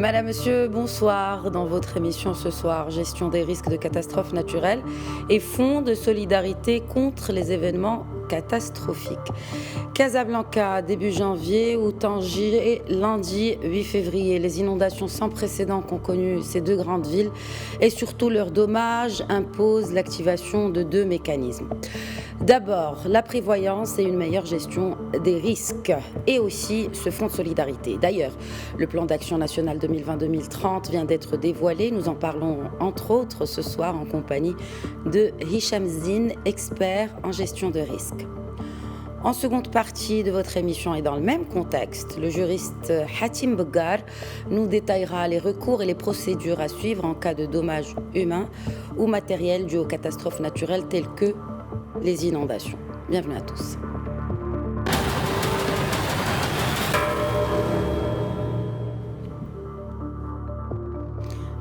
Madame, Monsieur, bonsoir. Dans votre émission ce soir, gestion des risques de catastrophes naturelles et fonds de solidarité contre les événements catastrophiques. Casablanca, début janvier, ou Tanger, lundi 8 février. Les inondations sans précédent qu'ont connues ces deux grandes villes et surtout leurs dommages imposent l'activation de deux mécanismes. D'abord, la prévoyance et une meilleure gestion des risques et aussi ce fonds de solidarité. D'ailleurs, le plan d'action national 2020-2030 vient d'être dévoilé. Nous en parlons entre autres ce soir en compagnie de Hicham Zine, expert en gestion de risques. En seconde partie de votre émission et dans le même contexte, le juriste Hatim Bougar nous détaillera les recours et les procédures à suivre en cas de dommages humains ou matériels dus aux catastrophes naturelles telles que les inondations. Bienvenue à tous.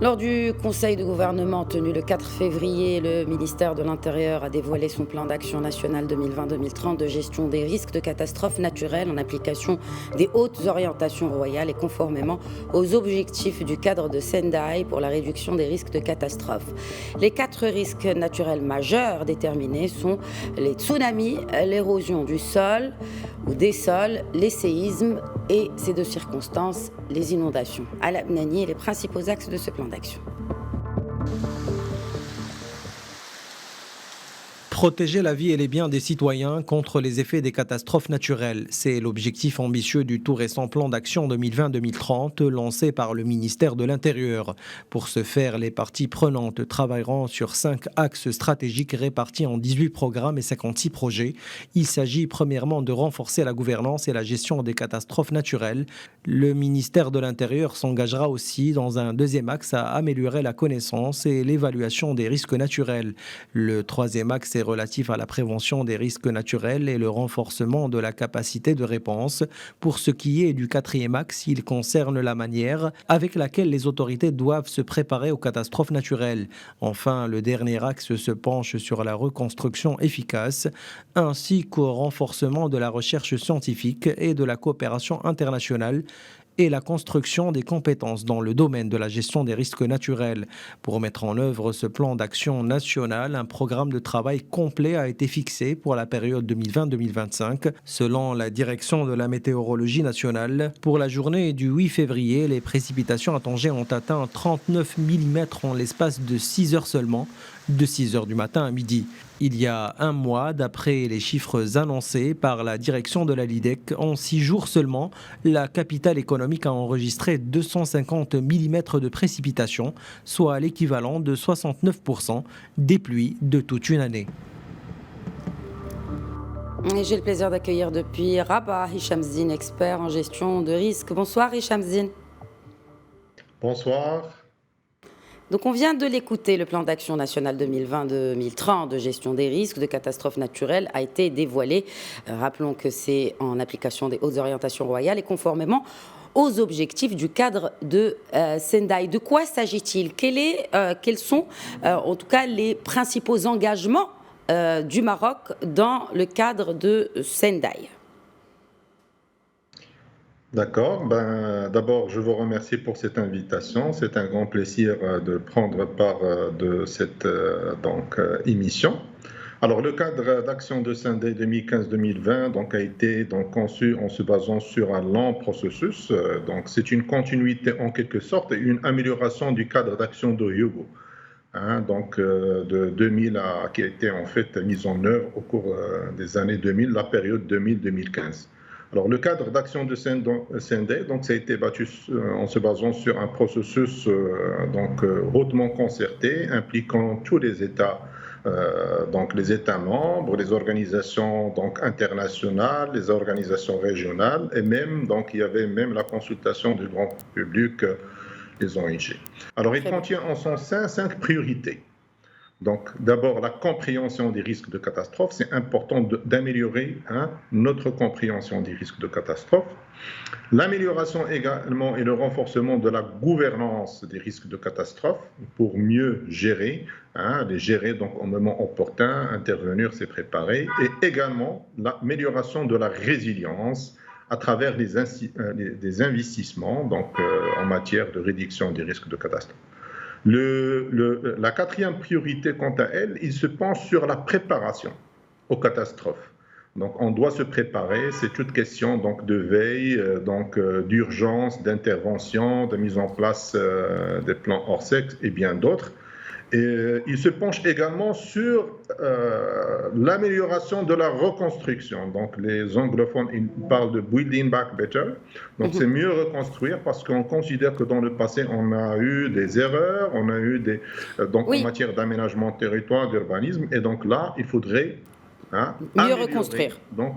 Lors du conseil de gouvernement tenu le 4 février, le ministère de l'Intérieur a dévoilé son plan d'action national 2020-2030 de gestion des risques de catastrophes naturelles en application des hautes orientations royales et conformément aux objectifs du cadre de Sendai pour la réduction des risques de catastrophes. Les 4 risques naturels majeurs déterminés sont les tsunamis, l'érosion du sol ou des sols, les séismes et, ces deux circonstances, les inondations. Alaa Bnani et les principaux axes de ce plan d'action. Protéger la vie et les biens des citoyens contre les effets des catastrophes naturelles. C'est l'objectif ambitieux du tout récent plan d'action 2020-2030 lancé par le ministère de l'Intérieur. Pour ce faire, les parties prenantes travailleront sur 5 axes stratégiques répartis en 18 programmes et 56 projets. Il s'agit premièrement de renforcer la gouvernance et la gestion des catastrophes naturelles. Le ministère de l'Intérieur s'engagera aussi dans un deuxième axe à améliorer la connaissance et l'évaluation des risques naturels. Le troisième axe est relatif à la prévention des risques naturels et le renforcement de la capacité de réponse. Pour ce qui est du quatrième axe, il concerne la manière avec laquelle les autorités doivent se préparer aux catastrophes naturelles. Enfin, le dernier axe se penche sur la reconstruction efficace, ainsi qu'au renforcement de la recherche scientifique et de la coopération internationale et la construction des compétences dans le domaine de la gestion des risques naturels. Pour mettre en œuvre ce plan d'action national, un programme de travail complet a été fixé pour la période 2020-2025. Selon la direction de la météorologie nationale, pour la journée du 8 février, les précipitations à Tanger ont atteint 39 mm en l'espace de 6 heures seulement, de 6 heures du matin à midi. Il y a un mois, d'après les chiffres annoncés par la direction de la LIDEC, en 6 jours seulement, la capitale économique a enregistré 250 mm de précipitations, soit l'équivalent de 69% des pluies de toute une année. Et j'ai le plaisir d'accueillir depuis Rabat Hicham Zine, expert en gestion de risque. Bonsoir Hicham Zine. Bonsoir. Donc on vient de l'écouter, le plan d'action national 2020-2030 de gestion des risques de catastrophes naturelles a été dévoilé. Rappelons que c'est en application des hautes orientations royales et conformément aux objectifs du cadre de Sendai. De quoi s'agit-il ? Quels sont en tout cas les principaux engagements du Maroc dans le cadre de Sendai ? D'accord. D'abord, je vous remercie pour cette invitation. C'est un grand plaisir de prendre part de cette émission. Alors, le cadre d'action de Sendai 2015-2020 a été conçu en se basant sur un long processus. C'est une continuité en quelque sorte et une amélioration du cadre d'action de Hyogo. De 2000 qui a été en fait mise en œuvre au cours des années 2000, la période 2000-2015. Alors, le cadre d'action de Sendai, ça a été bâti en se basant sur un processus hautement concerté, impliquant tous les États, les États membres, les organisations internationales, les organisations régionales, et même, il y avait même la consultation du grand public, les ONG. Alors, il contient en son sein 5 priorités. D'abord, la compréhension des risques de catastrophe. C'est important d'améliorer notre compréhension des risques de catastrophe. L'amélioration également et le renforcement de la gouvernance des risques de catastrophe pour mieux gérer, les gérer au moment opportun, intervenir, c'est préparer. Et également l'amélioration de la résilience à travers des investissements en matière de réduction des risques de catastrophe. La quatrième priorité, quant à elle, il se penche sur la préparation aux catastrophes. Donc, on doit se préparer, c'est toute question de veille, d'urgence, d'intervention, de mise en place des plans Orsec et bien d'autres. Et il se penche également sur l'amélioration de la reconstruction. Donc, les anglophones ils parlent de building back better. Donc, c'est mieux reconstruire parce qu'on considère que dans le passé, on a eu des erreurs, on a eu en matière d'aménagement de territoire, d'urbanisme. Et donc là, il faudrait mieux reconstruire. Donc,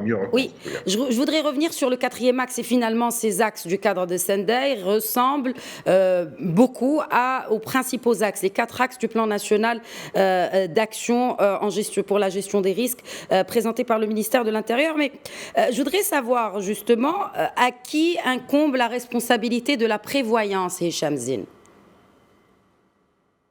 mieux reconstruire. Oui, je voudrais revenir sur le quatrième axe. Et finalement, ces axes du cadre de Sendai ressemblent beaucoup aux principaux axes, les 4 axes du plan national d'action pour la gestion des risques présenté par le ministère de l'Intérieur. Mais je voudrais savoir justement à qui incombe la responsabilité de la prévoyance, Hicham Zine.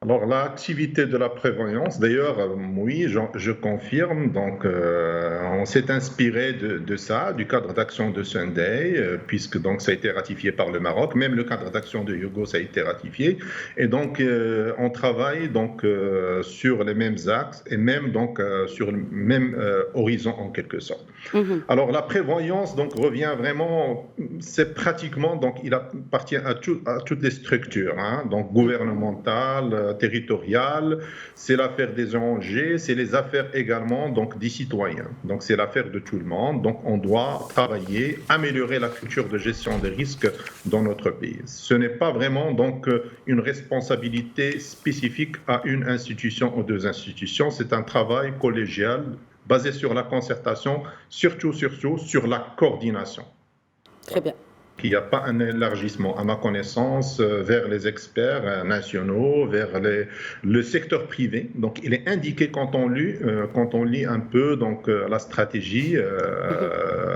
Alors, l'activité de la prévoyance, d'ailleurs, oui, je confirme. Donc, on s'est inspiré de ça, du cadre d'action de Sendai, puisque ça a été ratifié par le Maroc. Même le cadre d'action de Hugo, ça a été ratifié. Et donc, on travaille sur les mêmes axes et même sur le même horizon en quelque sorte. Alors, la prévoyance revient vraiment, c'est pratiquement, il appartient à toutes les structures, gouvernementales, territoriale, c'est l'affaire des ONG, c'est les affaires également des citoyens. Donc c'est l'affaire de tout le monde. Donc on doit travailler, améliorer la culture de gestion des risques dans notre pays. Ce n'est pas vraiment une responsabilité spécifique à une institution ou 2 institutions. C'est un travail collégial basé sur la concertation, surtout sur la coordination. Très bien. Qu'il n'y a pas un élargissement, à ma connaissance, vers les experts nationaux, vers le secteur privé. Donc, il est indiqué quand on lit un peu la stratégie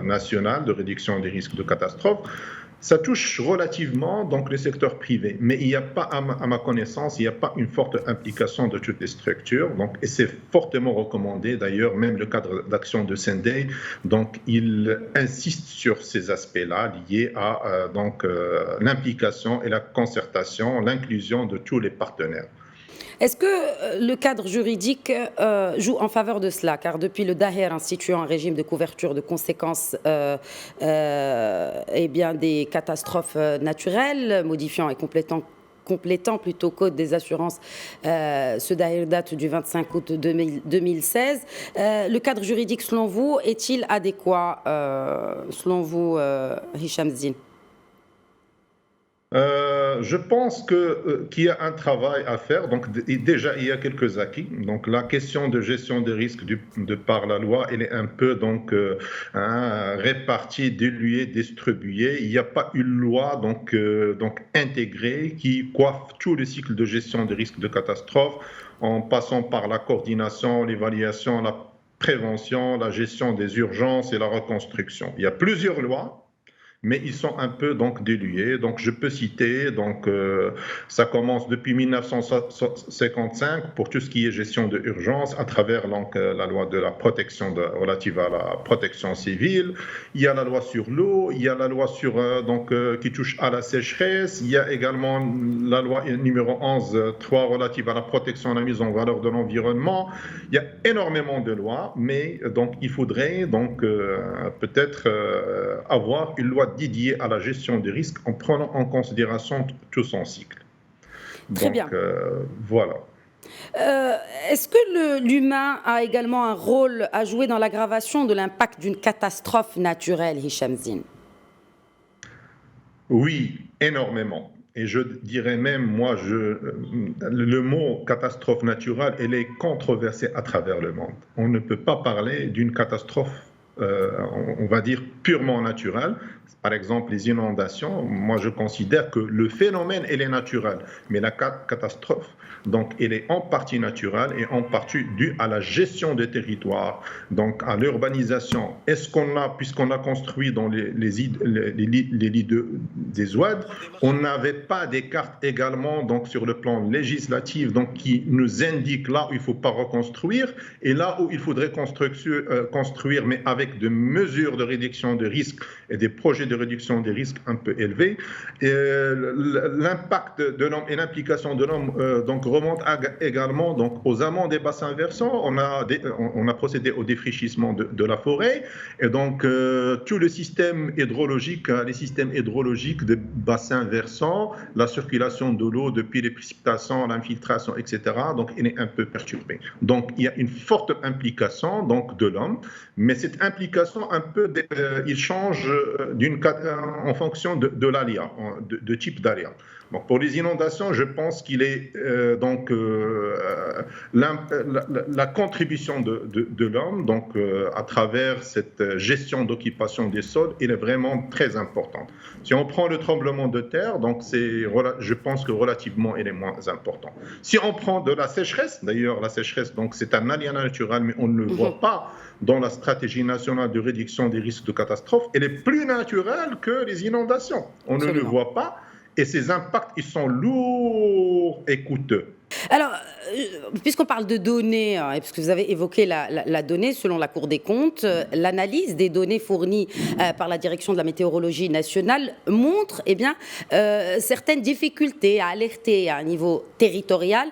nationale de réduction des risques de catastrophe. Ça touche relativement le secteur privé, mais il n'y a pas, à ma connaissance, il n'y a pas une forte implication de toutes les structures. Et c'est fortement recommandé, d'ailleurs, même le cadre d'action de Sendai. Donc, il insiste sur ces aspects-là liés à l'implication et la concertation, l'inclusion de tous les partenaires. Est-ce que le cadre juridique joue en faveur de cela? Car depuis le Daher instituant un régime de couverture de conséquences des catastrophes naturelles, modifiant et complétant plutôt Code des assurances, ce Daher date du 25 août 2016. Le cadre juridique, selon vous, est-il adéquat, selon vous, Hicham Zine? Je pense qu'il y a un travail à faire. Donc, déjà, il y a quelques acquis. Donc, la question de gestion des risques de par la loi, elle est un peu répartie, diluée, distribuée. Il n'y a pas une loi intégrée qui coiffe tout le cycle de gestion des risques de catastrophe, en passant par la coordination, l'évaluation, la prévention, la gestion des urgences et la reconstruction. Il y a plusieurs lois, mais ils sont un peu dilués. Donc je peux citer, ça commence depuis 1955 pour tout ce qui est gestion de urgence à travers la loi de la protection relative à la protection civile. Il y a la loi sur l'eau, il y a la loi qui touche à la sécheresse, il y a également la loi numéro 11.3 relative à la protection et à la mise en valeur de l'environnement. Il y a énormément de lois, mais il faudrait peut-être avoir une loi dédiée à la gestion des risques en prenant en considération tout son cycle. Très bien. Voilà. Est-ce que l'humain a également un rôle à jouer dans l'aggravation de l'impact d'une catastrophe naturelle, Hicham Zine? Oui, énormément. Et je dirais même, le mot catastrophe naturelle, elle est controversée à travers le monde. On ne peut pas parler d'une catastrophe, on va dire, purement naturelle. Par exemple, les inondations, moi je considère que le phénomène, elle est naturel, mais la catastrophe, elle est en partie naturelle et en partie due à la gestion des territoires, à l'urbanisation. Est-ce puisqu'on a construit dans les lits des oueds, on n'avait pas des cartes également sur le plan législatif qui nous indiquent là où il ne faut pas reconstruire et là où il faudrait construire, mais avec avec des mesures de réduction de risques et des projets de réduction des risques un peu élevés. Et l'impact de l'homme et l'implication de l'homme donc remonte également donc aux amont des bassins versants. On a procédé au défrichissement de la forêt et donc tout le système hydrologique, les systèmes hydrologiques des bassins versants, la circulation de l'eau depuis les précipitations, l'infiltration, etc. Donc il est un peu perturbé. Donc il y a une forte implication donc de l'homme, mais cette implication un peu il change en fonction de l'aléa, de type d'aléa. Bon, pour les inondations, je pense qu'il est la contribution de l'homme, donc à travers cette gestion d'occupation des sols, elle est vraiment très importante. Si on prend le tremblement de terre, donc je pense que relativement, il est moins important. Si on prend de la sécheresse, d'ailleurs la sécheresse, donc c'est un aléa naturel, mais on ne le voit pas dans la stratégie nationale de réduction des risques de catastrophe, elle est plus naturelle que les inondations. On ne le voit pas. Et ces impacts, ils sont lourds et coûteux. Alors, puisqu'on parle de données, et puisque vous avez évoqué la donnée, selon la Cour des comptes, l'analyse des données fournies par la Direction de la météorologie nationale montre certaines difficultés à alerter à un niveau territorial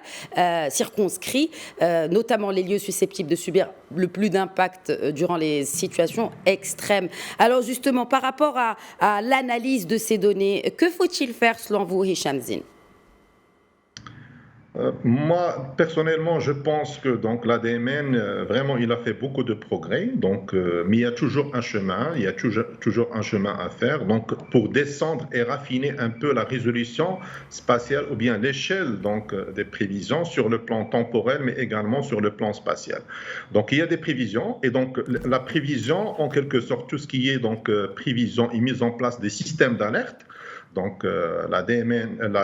circonscrit, notamment les lieux susceptibles de subir le plus d'impact durant les situations extrêmes. Alors justement, par rapport à l'analyse de ces données, que faut-il faire selon vous, Hicham Zine ? Moi, personnellement, je pense que donc l'ADMN, vraiment, il a fait beaucoup de progrès. Donc, mais il y a toujours un chemin, il y a toujours un chemin à faire. Donc, pour descendre et raffiner un peu la résolution spatiale ou bien l'échelle donc des prévisions sur le plan temporel, mais également sur le plan spatial. Donc, il y a des prévisions et donc la prévision, en quelque sorte, tout ce qui est donc prévision et mise en place des systèmes d'alerte. Donc, la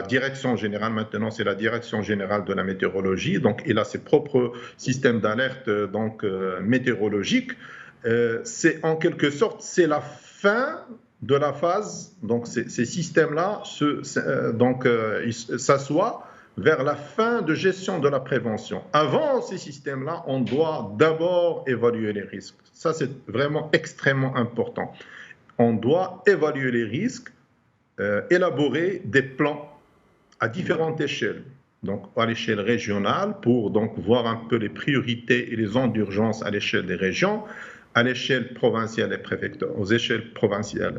direction générale, maintenant, c'est la direction générale de la météorologie. Donc, il a ses propres systèmes d'alerte météorologiques. C'est en quelque sorte, c'est la fin de la phase. Donc, ces systèmes-là s'assoient vers la fin de gestion de la prévention. Avant ces systèmes-là, on doit d'abord évaluer les risques. Ça, c'est vraiment extrêmement important. On doit évaluer les risques, élaborer des plans à différentes échelles, donc à l'échelle régionale pour donc voir un peu les priorités et les zones d'urgence à l'échelle des régions, à l'échelle provinciale et préfectorale, aux échelles provinciales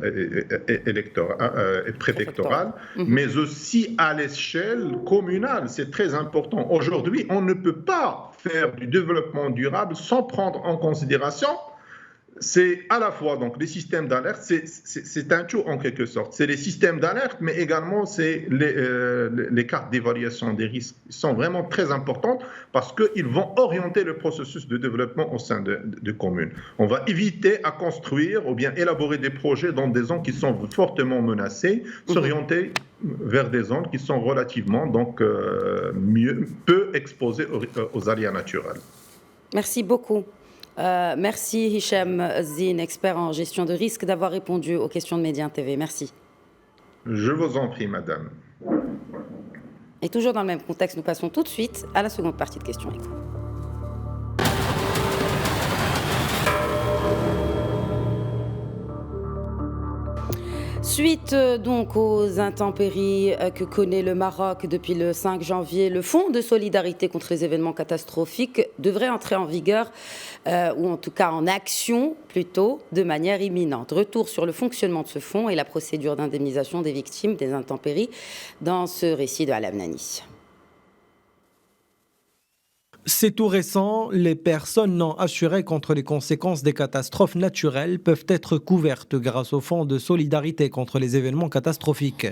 et préfectorales, mais aussi à l'échelle communale. C'est très important. Aujourd'hui, on ne peut pas faire du développement durable sans prendre en considération. C'est à la fois donc les systèmes d'alerte, c'est un tout en quelque sorte. C'est les systèmes d'alerte, mais également c'est les cartes d'évaluation des risques. Ils sont vraiment très importantes parce qu'ils vont orienter le processus de développement au sein de communes. On va éviter à construire ou bien élaborer des projets dans des zones qui sont fortement menacées, s'orienter vers des zones qui sont relativement donc peu exposées aux aléas naturels. Merci beaucoup. Merci Hicham Zine, expert en gestion de risque, d'avoir répondu aux questions de Médien TV. Merci. Je vous en prie, madame. Et toujours dans le même contexte, nous passons tout de suite à la seconde partie de Questions Écho. Suite donc aux intempéries que connaît le Maroc depuis le 5 janvier, le Fonds de solidarité contre les événements catastrophiques devrait entrer en vigueur, ou en tout cas en action plutôt, de manière imminente. Retour sur le fonctionnement de ce fonds et la procédure d'indemnisation des victimes des intempéries dans ce récit de Alam Nani. C'est tout récent, les personnes non assurées contre les conséquences des catastrophes naturelles peuvent être couvertes grâce au Fonds de solidarité contre les événements catastrophiques.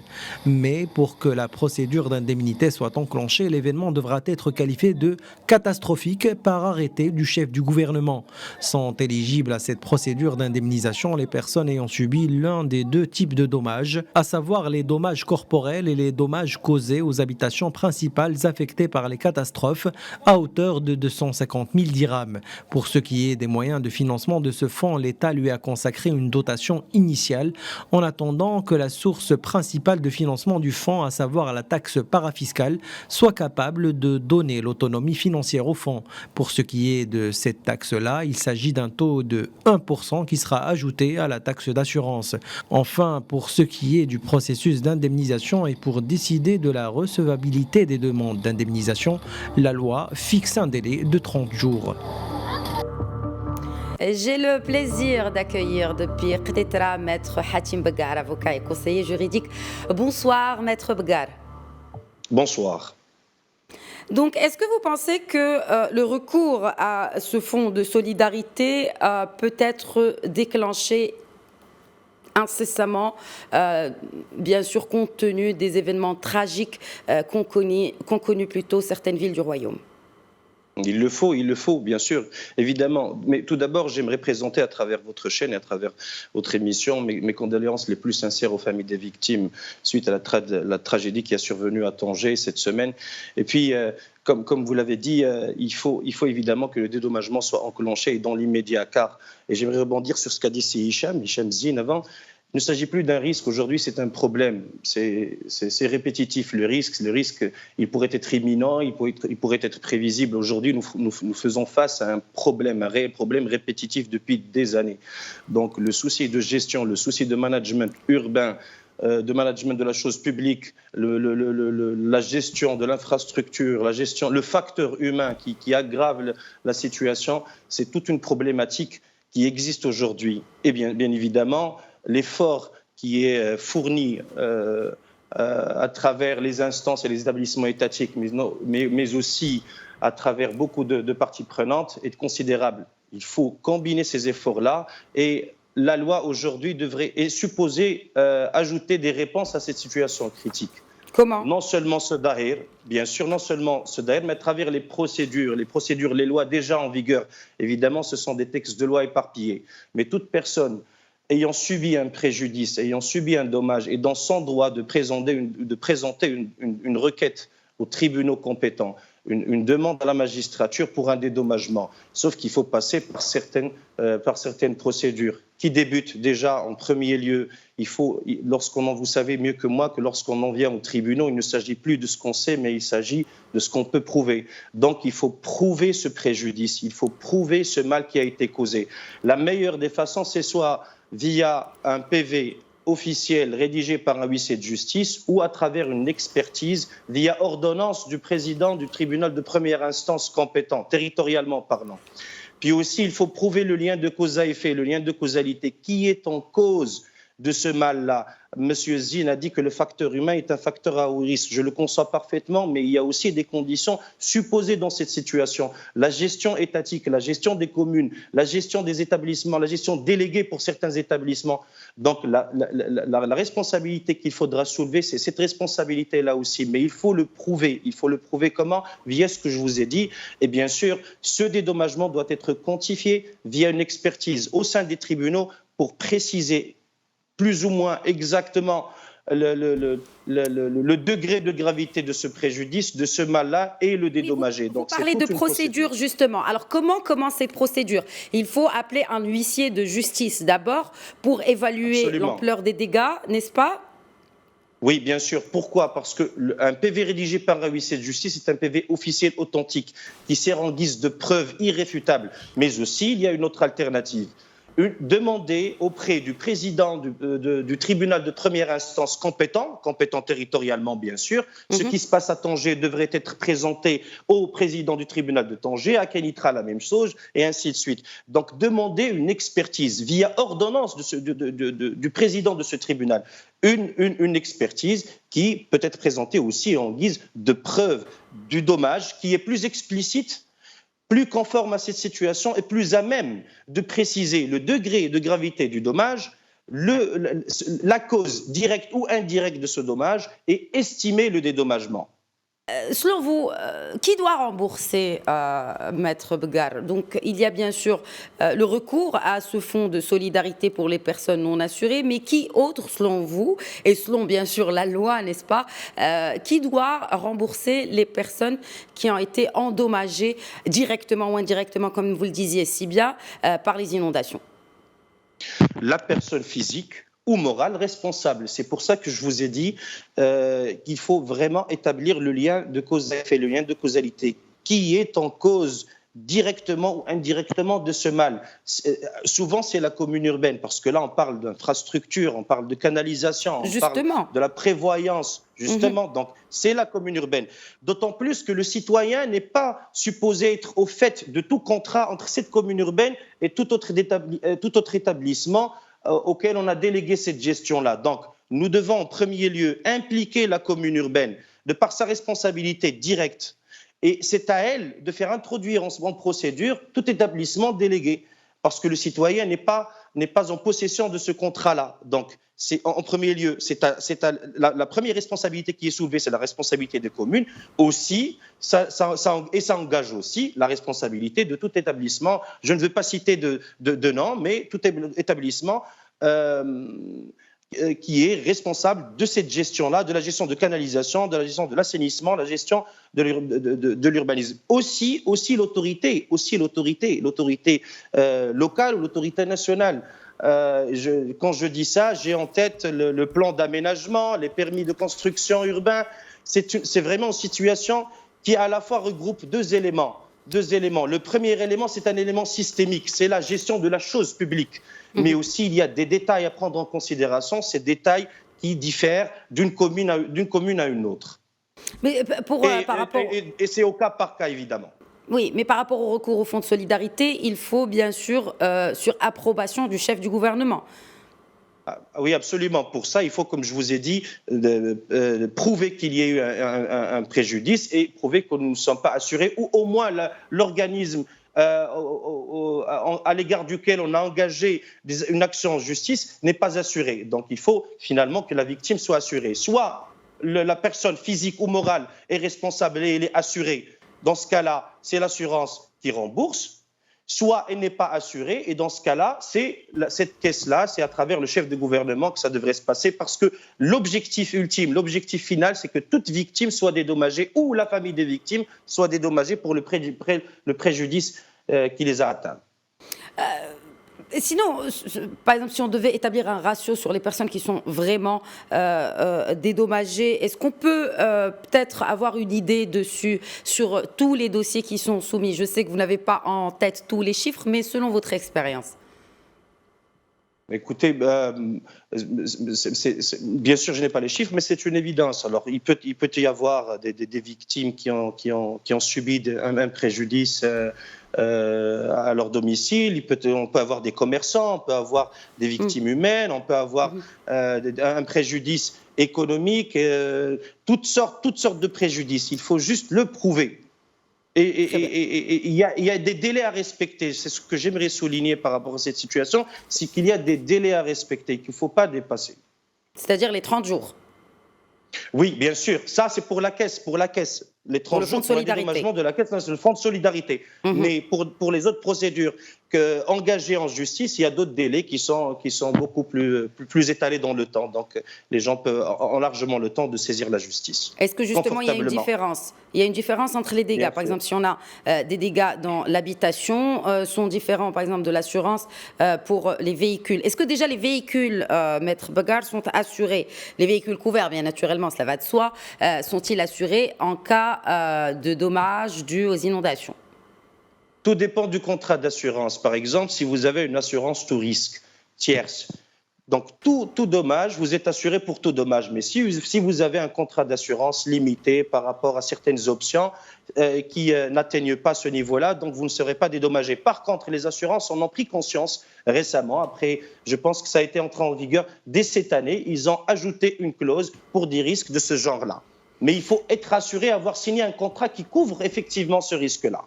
Mais pour que la procédure d'indemnité soit enclenchée, l'événement devra être qualifié de catastrophique par arrêté du chef du gouvernement. Sont éligibles à cette procédure d'indemnisation les personnes ayant subi l'un des deux types de dommages, à savoir les dommages corporels et les dommages causés aux habitations principales affectées par les catastrophes, à hauteur hauteur de 250 000 dirhams. Pour ce qui est des moyens de financement de ce fonds, l'État lui a consacré une dotation initiale en attendant que la source principale de financement du fonds, à savoir la taxe parafiscale, soit capable de donner l'autonomie financière au fonds. Pour ce qui est de cette taxe-là, il s'agit d'un taux de 1% qui sera ajouté à la taxe d'assurance. Enfin, pour ce qui est du processus d'indemnisation et pour décider de la recevabilité des demandes d'indemnisation, la loi fixe un délai de 30 jours. J'ai le plaisir d'accueillir depuis Qtitra Maître Hatim Begar, avocat et conseiller juridique. Bonsoir Maître Begar. Bonsoir. Donc, est-ce que vous pensez que le recours à ce fonds de solidarité peut être déclenché incessamment, bien sûr compte tenu des événements tragiques qu'ont connu plutôt certaines villes du royaume? Il le faut, bien sûr, évidemment. Mais tout d'abord, j'aimerais présenter à travers votre chaîne et à travers votre émission mes condoléances les plus sincères aux familles des victimes suite à la tragédie qui a survenu à Tanger cette semaine. Et puis, comme vous l'avez dit, il faut évidemment que le dédommagement soit enclenché et dans l'immédiat. Car, et j'aimerais rebondir sur ce qu'a dit Hicham Zine avant, il ne s'agit plus d'un risque, aujourd'hui c'est un problème, c'est répétitif le risque, il pourrait être imminent, il pourrait être prévisible. Aujourd'hui nous faisons face à un réel problème répétitif depuis des années. Donc le souci de gestion, le souci de management urbain, de management de la chose publique, la gestion de l'infrastructure, le facteur humain qui aggrave la situation, c'est toute une problématique qui existe aujourd'hui. Et bien évidemment, l'effort qui est fourni à travers les instances et les établissements étatiques, mais aussi à travers beaucoup de parties prenantes, est considérable. Il faut combiner ces efforts-là et la loi aujourd'hui est supposée ajouter des réponses à cette situation critique. Comment ? Non seulement ce Dahir, bien sûr, mais à travers les procédures, les lois déjà en vigueur. Évidemment, ce sont des textes de loi éparpillés. Mais toute personne ayant subi un préjudice, ayant subi un dommage, est dans son droit de présenter une requête aux tribunaux compétents, une demande à la magistrature pour un dédommagement. Sauf qu'il faut passer par certaines procédures qui débutent déjà en premier lieu. Vous savez mieux que moi que lorsqu'on en vient aux tribunaux, il ne s'agit plus de ce qu'on sait, mais il s'agit de ce qu'on peut prouver. Donc il faut prouver ce préjudice, il faut prouver ce mal qui a été causé. La meilleure des façons, c'est soit via un PV officiel rédigé par un huissier de justice ou à travers une expertise via ordonnance du président du tribunal de première instance compétent, territorialement parlant. Puis aussi, il faut prouver le lien de cause à effet, le lien de causalité. Qui est en cause de ce mal-là? Monsieur Zine a dit que le facteur humain est un facteur à haut risque. Je le conçois parfaitement, mais il y a aussi des conditions supposées dans cette situation. La gestion étatique, la gestion des communes, la gestion des établissements, la gestion déléguée pour certains établissements. Donc la responsabilité qu'il faudra soulever, c'est cette responsabilité-là aussi. Mais il faut le prouver. Il faut le prouver comment? Via ce que je vous ai dit. Et bien sûr, ce dédommagement doit être quantifié via une expertise au sein des tribunaux pour préciser plus ou moins exactement le degré de gravité de ce préjudice, de ce mal-là et le dédommager. Vous parlez de procédure justement. Alors comment commence cette procédure? Il faut appeler un huissier de justice d'abord pour évaluer l'ampleur des dégâts, n'est-ce pas? Oui, bien sûr. Pourquoi? Parce qu'un PV rédigé par un huissier de justice est un PV officiel authentique qui sert en guise de preuve irréfutable. Mais aussi, il y a une autre alternative. Demander auprès du président du tribunal de première instance compétent territorialement bien sûr, ce qui se passe à Tanger devrait être présenté au président du tribunal de Tanger, à Kenitra la même chose, et ainsi de suite. Donc demander une expertise via ordonnance du président de ce tribunal, une expertise qui peut être présentée aussi en guise de preuve du dommage, qui est plus explicite, plus conforme à cette situation et plus à même de préciser le degré de gravité du dommage, la cause directe ou indirecte de ce dommage et estimer le dédommagement. Selon vous, qui doit rembourser, Maître Begar? Donc, il y a bien sûr le recours à ce fonds de solidarité pour les personnes non assurées, mais qui autre, selon vous, et selon bien sûr la loi, n'est-ce pas, qui doit rembourser les personnes qui ont été endommagées directement ou indirectement, comme vous le disiez si bien, par les inondations? La personne physique ou morale responsable. C'est pour ça que je vous ai dit qu'il faut vraiment établir le lien de cause à effet, le lien de causalité. Qui est en cause directement ou indirectement de ce mal? Souvent, c'est la commune urbaine, parce que là, on parle d'infrastructure, on parle de canalisation, on parle de la prévoyance, justement. Donc, c'est la commune urbaine. D'autant plus que le citoyen n'est pas supposé être au fait de tout contrat entre cette commune urbaine et tout autre établissement auquel on a délégué cette gestion-là. Donc, nous devons en premier lieu impliquer la commune urbaine de par sa responsabilité directe. Et c'est à elle de faire introduire en procédure tout établissement délégué, parce que le citoyen n'est pas en possession de ce contrat-là. Donc, en premier lieu, la première responsabilité qui est soulevée, c'est la responsabilité des communes. Aussi, ça engage aussi la responsabilité de tout établissement. Je ne veux pas citer de nom, mais tout établissement qui est responsable de cette gestion-là, de la gestion de canalisation, de la gestion de l'assainissement, la gestion de l'urbanisme. Aussi l'autorité locale ou l'autorité nationale. Quand je dis ça, j'ai en tête le plan d'aménagement, les permis de construction urbains. C'est vraiment une situation qui à la fois regroupe deux éléments. Le premier élément, c'est un élément systémique, c'est la gestion de la chose publique. Mais aussi, il y a des détails à prendre en considération, ces détails qui diffèrent d'une commune à une autre. Mais et c'est au cas par cas, évidemment. Oui, mais par rapport au recours au fonds de solidarité, il faut bien sûr, sur approbation du chef du gouvernement. Oui, absolument. Pour ça, il faut, comme je vous ai dit, prouver qu'il y a eu un préjudice et prouver que nous ne sommes pas assurés, ou au moins l'organisme à l'égard duquel on a engagé une action en justice n'est pas assuré. Donc, il faut finalement que la victime soit assurée. Soit la personne physique ou morale est responsable et elle est assurée. Dans ce cas-là, c'est l'assurance qui rembourse. Soit elle n'est pas assurée, et dans ce cas-là, cette caisse-là, c'est à travers le chef de gouvernement que ça devrait se passer, parce que l'objectif ultime, l'objectif final, c'est que toute victime soit dédommagée, ou la famille des victimes soit dédommagée pour le préjudice qui les a atteints. Sinon, par exemple, si on devait établir un ratio sur les personnes qui sont vraiment dédommagées, est-ce qu'on peut peut-être avoir une idée dessus sur tous les dossiers qui sont soumis? Je sais que vous n'avez pas en tête tous les chiffres, mais selon votre expérience. Écoutez, bien sûr, je n'ai pas les chiffres, mais c'est une évidence. Alors, il peut y avoir des victimes qui ont subi un préjudice à leur domicile. On peut avoir des commerçants, on peut avoir des victimes humaines, on peut avoir un préjudice économique, toutes sortes de préjudices. Il faut juste le prouver. Et il y a des délais à respecter. C'est ce que j'aimerais souligner par rapport à cette situation, c'est qu'il y a des délais à respecter, qu'il ne faut pas dépasser. C'est-à-dire les 30 jours? Oui, bien sûr. Ça, c'est pour la caisse. Les 30 jours pour le dédommagement de la caisse, c'est le fonds de solidarité. Mais pour les autres procédures engagées en justice, il y a d'autres délais qui sont beaucoup plus étalés dans le temps. Donc, les gens ont largement le temps de saisir la justice. Est-ce que justement, il y a une différence? Il y a une différence entre les dégâts. Par exemple, si on a des dégâts dans l'habitation, sont différents, par exemple, de l'assurance pour les véhicules. Est-ce que déjà les véhicules, Maître Begar, sont assurés? Les véhicules couverts, bien naturellement, cela va de soi, sont-ils assurés en cas de dommages dus aux inondations? Tout dépend du contrat d'assurance. Par exemple, si vous avez une assurance tout risque tierce, donc tout dommage, vous êtes assuré pour tout dommage. Mais si vous avez un contrat d'assurance limité par rapport à certaines options qui n'atteignent pas ce niveau-là, donc vous ne serez pas dédommagé. Par contre, les assurances en ont pris conscience récemment. Après, je pense que ça a été entré en vigueur dès cette année. Ils ont ajouté une clause pour des risques de ce genre-là. Mais il faut être assuré, avoir signé un contrat qui couvre effectivement ce risque-là.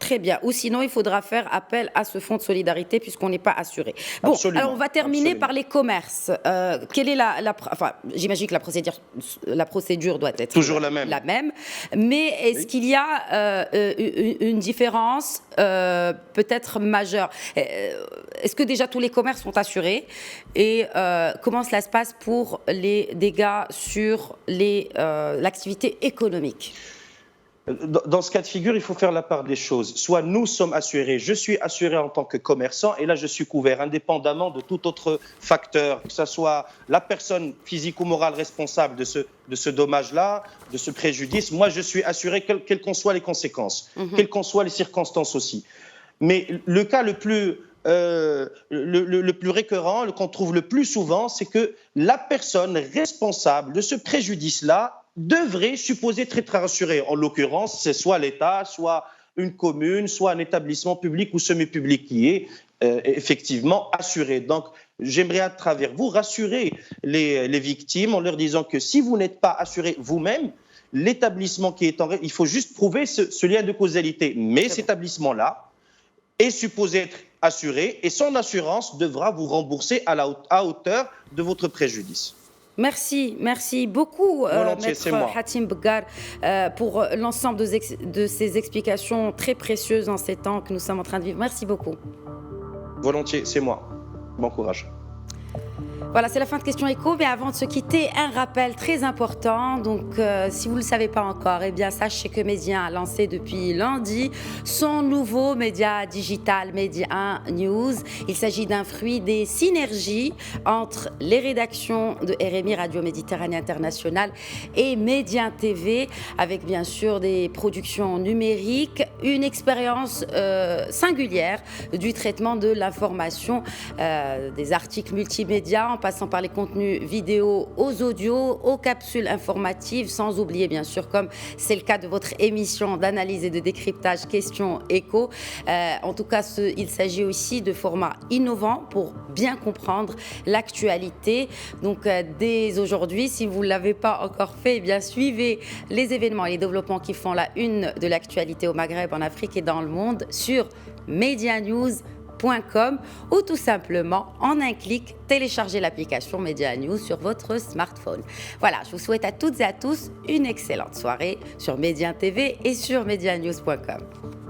Très bien. Ou sinon, il faudra faire appel à ce fonds de solidarité puisqu'on n'est pas assuré. Bon, alors on va terminer par les commerces. Quelle est j'imagine que la procédure doit être toujours la même. Mais est-ce qu'il y a une différence peut-être majeure? Est-ce que déjà tous les commerces sont assurés? Et comment cela se passe pour les dégâts sur l'activité économique? Dans ce cas de figure, il faut faire la part des choses. Soit nous sommes assurés, je suis assuré en tant que commerçant, et là je suis couvert indépendamment de tout autre facteur, que ce soit la personne physique ou morale responsable de ce dommage-là, de ce préjudice. Moi, je suis assuré, quelles qu'en soient les conséquences, quelles qu'en soient les circonstances aussi. Mais le cas le plus récurrent, qu'on trouve le plus souvent, c'est que la personne responsable de ce préjudice-là devrait supposer être rassurée. En l'occurrence, c'est soit l'État, soit une commune, soit un établissement public ou semi-public qui est effectivement assuré. Donc, j'aimerais à travers vous rassurer les victimes en leur disant que si vous n'êtes pas assuré vous-même, l'établissement qui est il faut juste prouver ce lien de causalité. Mais cet établissement-là est supposé être assuré et son assurance devra vous rembourser à hauteur de votre préjudice. Merci beaucoup, Maître Hatim Begar, pour l'ensemble de ces explications très précieuses en ces temps que nous sommes en train de vivre. Merci beaucoup. Volontiers, c'est moi. Bon courage. Voilà, c'est la fin de Question Écho. Mais avant de se quitter, un rappel très important. Donc, si vous ne le savez pas encore, eh bien, sachez que Média a lancé depuis lundi son nouveau média digital, Média News. Il s'agit d'un fruit des synergies entre les rédactions de RMI, Radio Méditerranée Internationale, et Média TV, avec bien sûr des productions numériques, une expérience singulière du traitement de l'information, des articles multimédia, en passant par les contenus vidéo aux audios, aux capsules informatives, sans oublier bien sûr, comme c'est le cas de votre émission d'analyse et de décryptage Question Écho. En tout cas, il s'agit aussi de formats innovants pour bien comprendre l'actualité. Donc dès aujourd'hui, si vous ne l'avez pas encore fait, eh bien suivez les événements et les développements qui font la une de l'actualité au Maghreb, en Afrique et dans le monde sur medianews.com ou tout simplement, en un clic, télécharger l'application Média News sur votre smartphone. Voilà, je vous souhaite à toutes et à tous une excellente soirée sur Média TV et sur medianews.com.